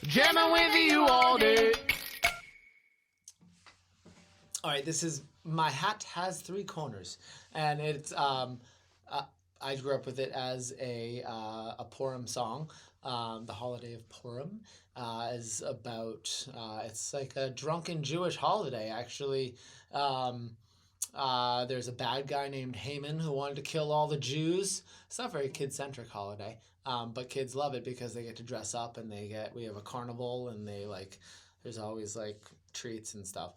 Jamming with you all day. All right, this is My Hat Has Three Corners, and it's I grew up with it as a Purim song. The holiday of Purim is about it's like a drunken Jewish holiday actually. There's a bad guy named Haman who wanted to kill all the Jews. It's not a very kid-centric holiday, but kids love it because they get to dress up and we have a carnival and there's always like treats and stuff.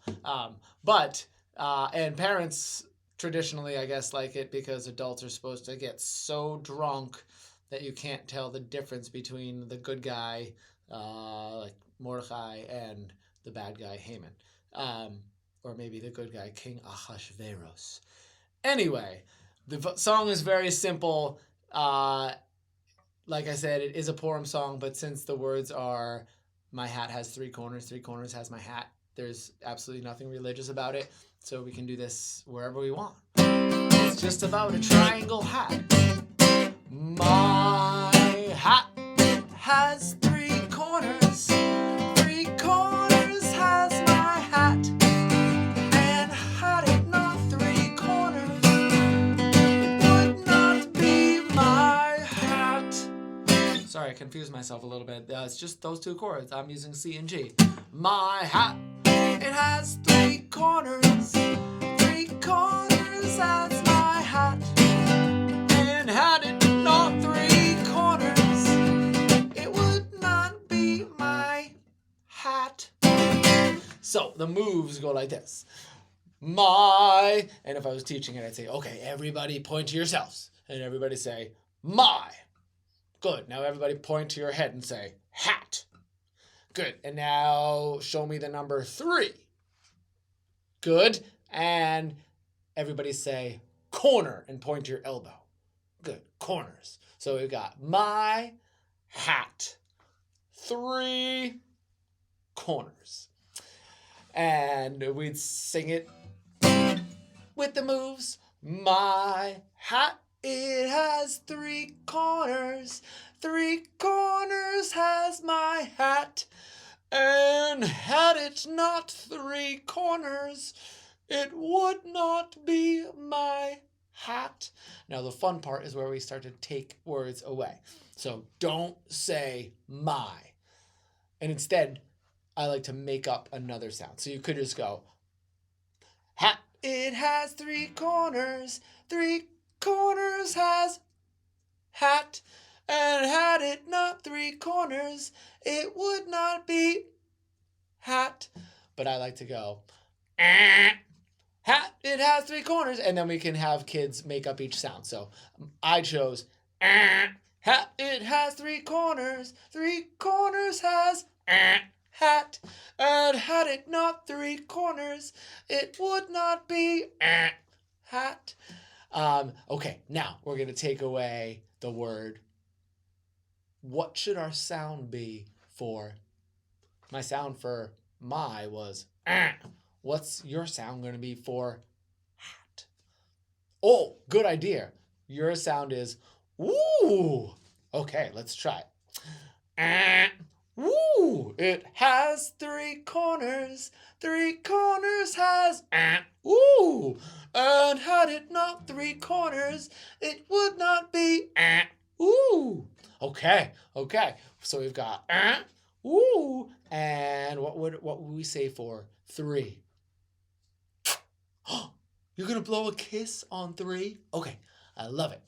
And parents traditionally, I guess, like it because adults are supposed to get so drunk that you can't tell the difference between the good guy, like Mordecai, and the bad guy, Haman. Or maybe the good guy, King Ahasuerus. Anyway, the song is very simple. Like I said, it is a Purim song, but since the words are, my hat has three corners has my hat, there's absolutely nothing religious about it, so we can do this wherever we want. It's just about a triangle hat. My hat has three corners. Three corners has my hat. And had it not three corners, it would not be my hat. Sorry, I confused myself a little bit. It's just those two chords. I'm using C and G. My hat, it has three corners. Three corners has my hat. And had it not three corners, it would not be my hat. So the moves go like this. My, and if I was teaching it, I'd say, okay, everybody point to yourselves. And everybody say, my. Good. Now everybody point to your head and say, hat. Good. And now show me the number 3. Good. And everybody say, corner, and point to your elbow. Good. Corners. So we've got my hat. 3 corners. And we'd sing it with the moves. My hat, it has 3 corners. 3 corners has my hat. And had it not 3 corners, it would not be my hat. Now the fun part is where we start to take words away. So don't say my. And instead, I like to make up another sound. So you could just go, hat, it has 3 corners. 3 corners has hat. And had it not 3 corners, it would not be hat. But I like to go, hat, it has 3 corners. And then we can have kids make up each sound. So I chose, hat, it has 3 corners. 3 corners has hat. And had it not 3 corners, it would not be hat. Okay, now we're going to take away the word. What should our sound be for? My sound for my was What's your sound going to be for hat? Oh, good idea. Your sound is woo. Okay, let's try it. Woo! It has 3 corners. 3 corners has woo. And had it not 3 corners, it would not be woo. Okay. So we've got woo, and what would we say for 3? You're gonna blow a kiss on 3? Okay, I love it.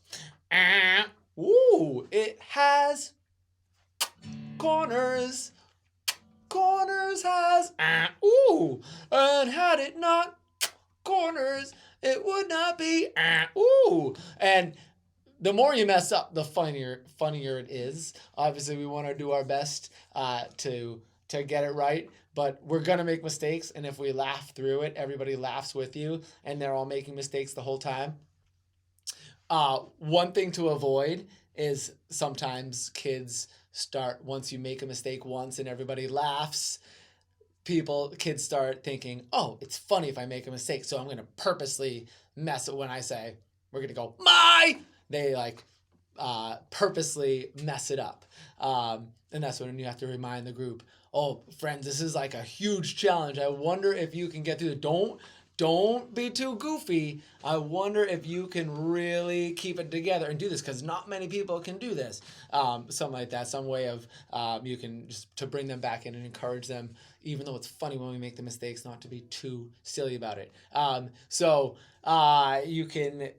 Woo! It has corners. Corners has ooh, and had it not corners, it would not be ooh. And the more you mess up, the funnier it is. Obviously, we want to do our best to get it right, but we're gonna make mistakes. And if we laugh through it, everybody laughs with you, and they're all making mistakes the whole time. One thing to avoid is sometimes kids start, once you make a mistake once and everybody laughs, kids start thinking, oh, it's funny if I make a mistake, so I'm gonna purposely mess it when I say we're gonna go my. They like purposely mess it up. And that's when you have to remind the group, oh, friends, this is like a huge challenge. I wonder if you can get through it. Don't be too goofy. I wonder if you can really keep it together and do this, because not many people can do this. Something like that. Some way of you can just to bring them back in and encourage them, even though it's funny when we make the mistakes, not to be too silly about it. So you can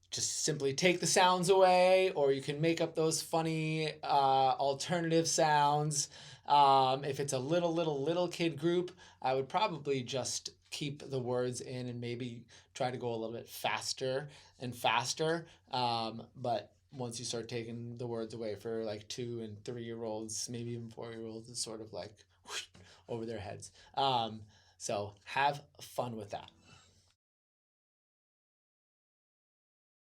just simply take the sounds away, or you can make up those funny alternative sounds. If it's a little kid group, I would probably just keep the words in and maybe try to go a little bit faster and faster. But once you start taking the words away for like 2 and 3-year-olds, maybe even 4-year-olds, it's sort of like whoosh, over their heads. So have fun with that.